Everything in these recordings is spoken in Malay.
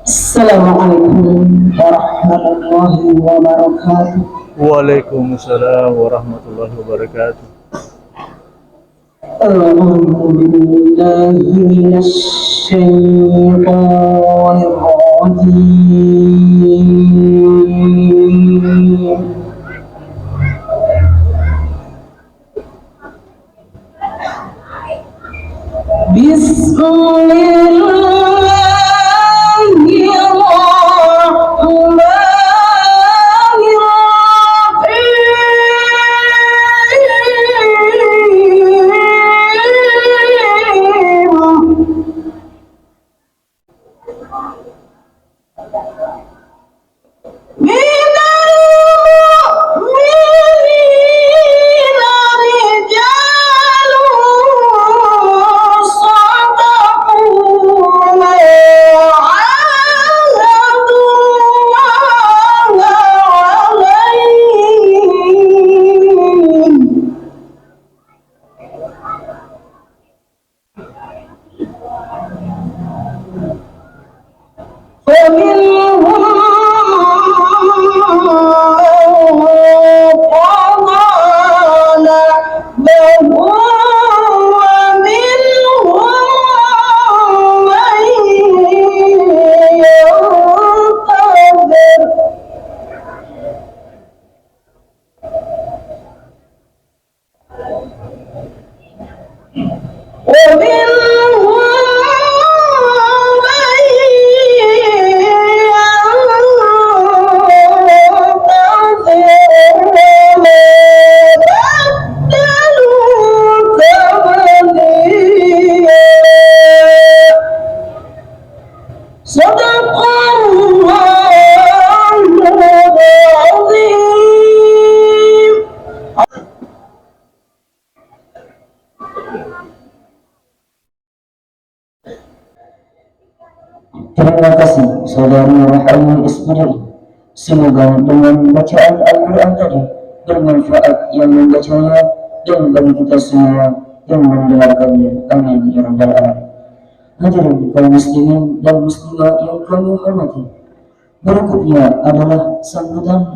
Assalamualaikum warahmatullahi wabarakatuh. Waalaikumsalam warahmatullahi wabarakatuh. A'udzu billahi minasy syaithanir rajim. Terima kasih saudari Rahayul Ismail. Semoga dengan bacaan Al-Quran tadi bermanfaat yang membacanya dan bagi kita semua yang mendengarkannya. Amin ya rabbal alamin. Hadirin kaum muslimin dan muslimah yang kami hormati, berikutnya adalah sambutan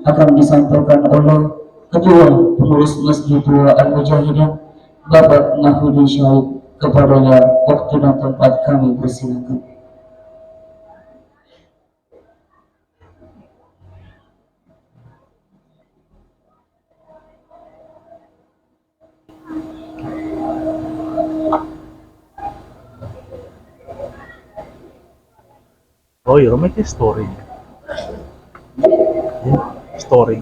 akan disampaikan oleh Ketua Pengurus Masjid Tua Al-Mujahidin Bapak Mahmudin Syahid. Kepadanya waktu dan tempat kami persilakan. Oh iya, make story. Story.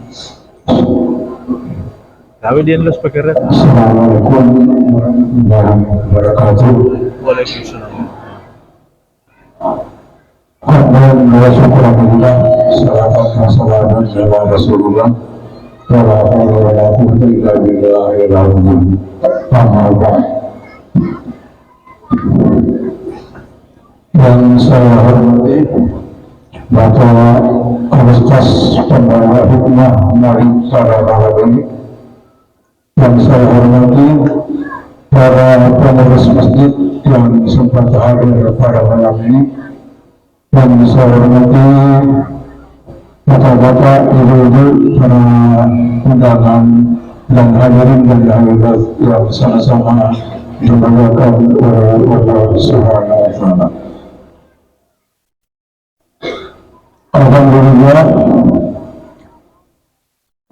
Tapi dia nulis pakai red. Assalamualaikum warahmatullahi wabarakatuh. Waalaikumsalam. Alhamdulillah wa syukurillah. Salawat wa salamun ala Rasulillah. Wa la haula wa la quwwata illa billahil azim. Amma ba'd. Yang saya hormati Bapak Ustaz Pembawa Hikmah Mari Para Alamin. Yang saya hormati para pengurus masjid yang sempat hadir pada malam ini. Yang saya hormati bapak-bapak, ibu-ibu, para undangan dan hadirin dan hadirat yang sama-sama dimuliakan oleh Allah Subhanahu wa Ta'ala. Alhamdulillah,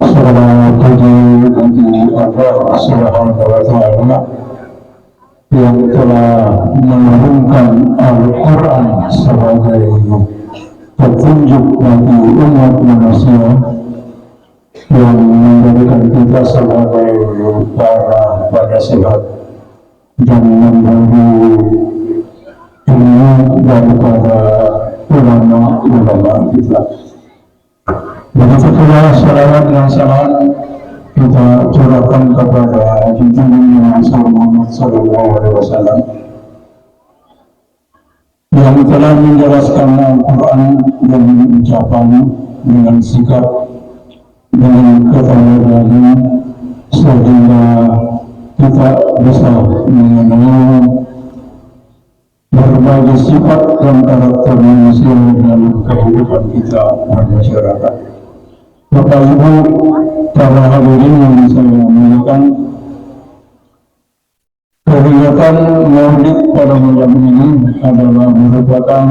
segala puji bagi Allah Subhanahu wa Ta'ala yang telah menurunkan Al-Quran sebagai petunjuk bagi umat manusia, yang menjadikan kita sebagai para penasihat dan memberi ilmu daripada ulama-ulama kita. Begitu pula salawat dan salam kita curahkan kepada junjungan Muhammad Sallallahu Alaihi Wasallam yang telah menjelaskan Al-Quran dengan ucapan, dengan sikap, dengan ketelatenan, sehingga kita bisa mengenal berbagai sifat dan karakter manusia dalam kehidupan kita bermasyarakat. Bapak Ibu, para hadirin yang saya muliakan, kegiatan Maulid pada malam ini adalah merupakan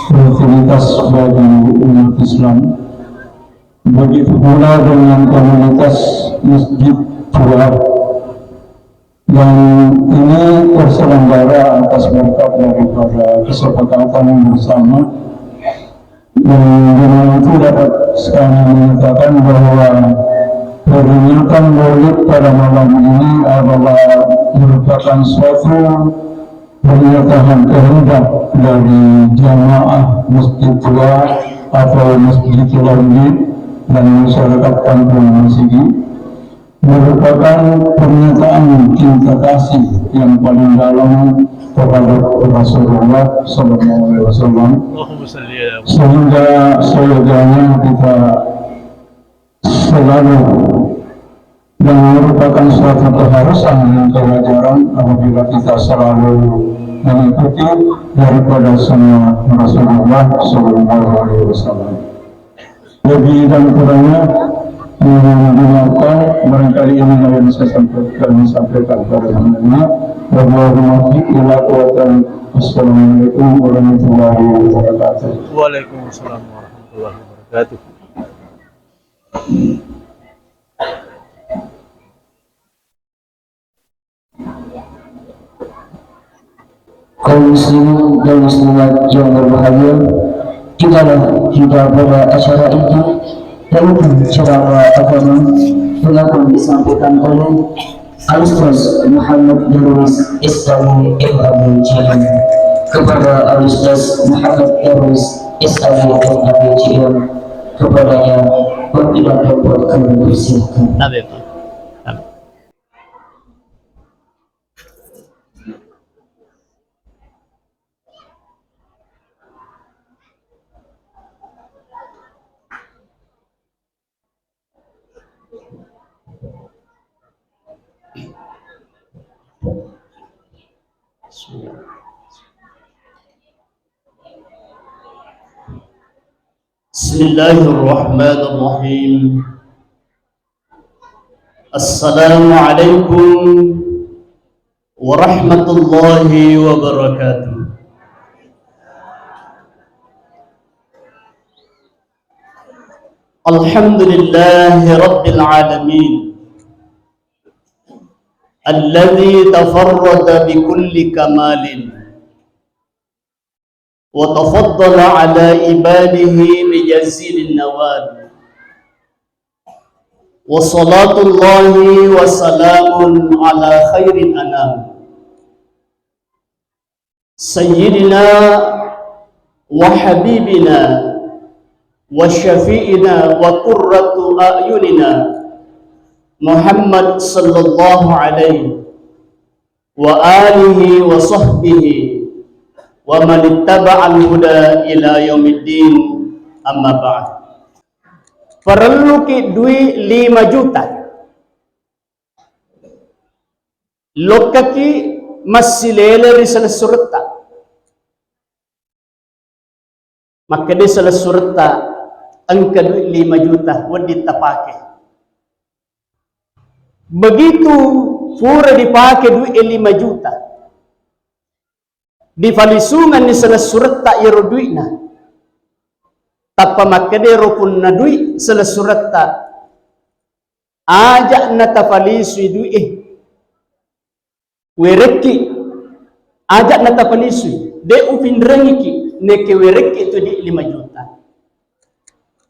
rutinitas bagi umat Islam. Begitu pula dengan komunitas Masjid Tua yang ini terselenggara atas berkat daripada kesepakatan bersama, yang dengan itu dapat sekali menyatakan bahwa peringatan Maulid pada malam ini adalah merupakan suatu pernyataan kehendak dari jamaah Masjid Tua atau Masjid Lainnya dan masyarakat Kampung Masigi, merupakan pernyataan cinta kasih yang paling dalam kepada Rasulullah Sallallahu Alaihi Wasallam, sehingga seyogianya kita selalu, dan merupakan suatu keharusan dan kewajaran apabila kita selalu mengikuti daripada sunnah Rasulullah Sallallahu Alaihi Wasallam. Lebih dan kurangnya dimaafkan, barangkali ini yang saya sampaikan pada teman-teman. Assalamualaikum warahmatullahi wabarakatuh. Waalaikumsalam warahmatullahi wabarakatuh. Kaum muslimin dan muslimat yang berbahagia, tidaklah kita pada acara ini yaitu ceramah agama yang akan disampaikan oleh Al-Ustaz Muhammad Darwis Islami MABCM. Kepada Al-Ustaz Muhammad Darwis Islami MABCM, kepadanya waktu dan tempat kami persilakan. Bismillahirrahmanirrahim. Assalamualaikum warahmatullahi wabarakatuh. Alhamdulillahi rabbil alamin, alladhi tafarrada bikulli kamalin wa tafaddala ala ibadihi bijazilin nawal. Wa salatullahi wa salamun ala khairin anam, sayyidina wa habibina wa syafi'ina wa qurratu a'yunina Muhammad sallallahu alaihi wa alihi wa sahbihi wa man ittaba'al huda ila yaumiddin, amma ba'd. Perlu ki duit 5 juta. Lokaki masilele risala surta. Maka di salah surta angka duit 5 juta wadi tapake. Begitu pura dipakai duit 5 juta. Di falisungan ni salah surta iro duitna. Tapa makadero pun na duit salah surata ajak na tafalisui duit wereki ajak na tafalisui de upindrengiki neke wereki itu di 5 juta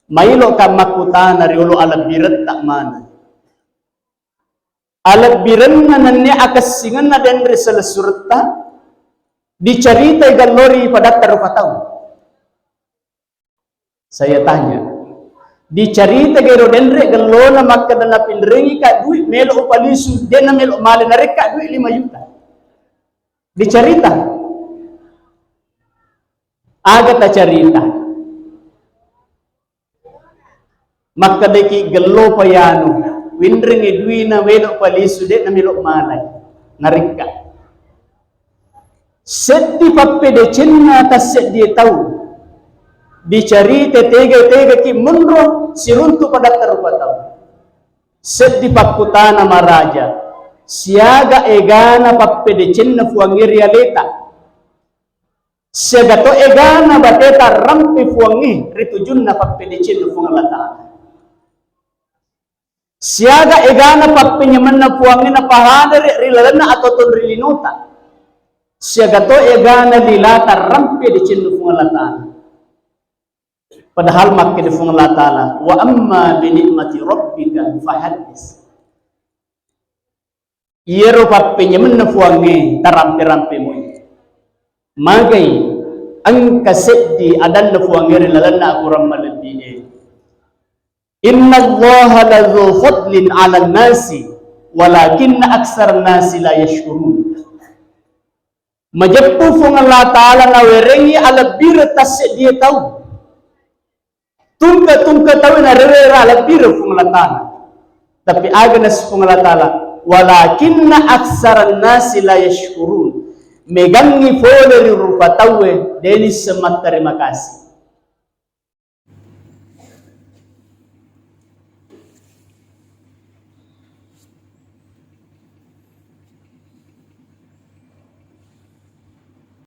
mailo ka makutana riolo ala birat tak mana ala biranna nanne akasingan na den salah surata dicerita galori pada tarupatau. Saya tanya, dicerita gero denre galona makka dana pindrengi ka duit melo upalisu dena melo male nareka duit 5 juta. Dicerita. Aga ta cerita. Makka deki gallo payanu windrengi duina melo upalisu dena melo male nareka. Seddi pappe de cenna ta seddi tahu. Dicari tega ki munro siruntu pada terpatau. Seddi pakutana maraja siaga egana pappe de cenna fuangiri aleta. Siaga to egana bateta rampi fuangi ritujunna pappe de cenna fuangalata. Siaga egana pappe nyamanna fuangi na pahadere rilalana atau ton rilinota. Siaga to egana lilata rampi de cenna fuangalata. Padahal makke di fung Allah Ta'ala wa amma bi ni'mati rabbika fahaddis. Yero pappe nyemen fuange tarampe-rampe moy. Magai angka seddi adan fuangere lalanna akuram malabine. Inna Allah la dzu fadlin 'ala an-nasi walakinna aktsara an-nasi la yashkurun. Majappu fung Allah Ta'ala na werengi ala birta seddi tau. Tungka tahu na rera lebih pengelatana, tapi agnes pengelatala. Walakinna aksaran nasi la yashkurun. Megangi foleri rupa tahu denis semat terima kasih.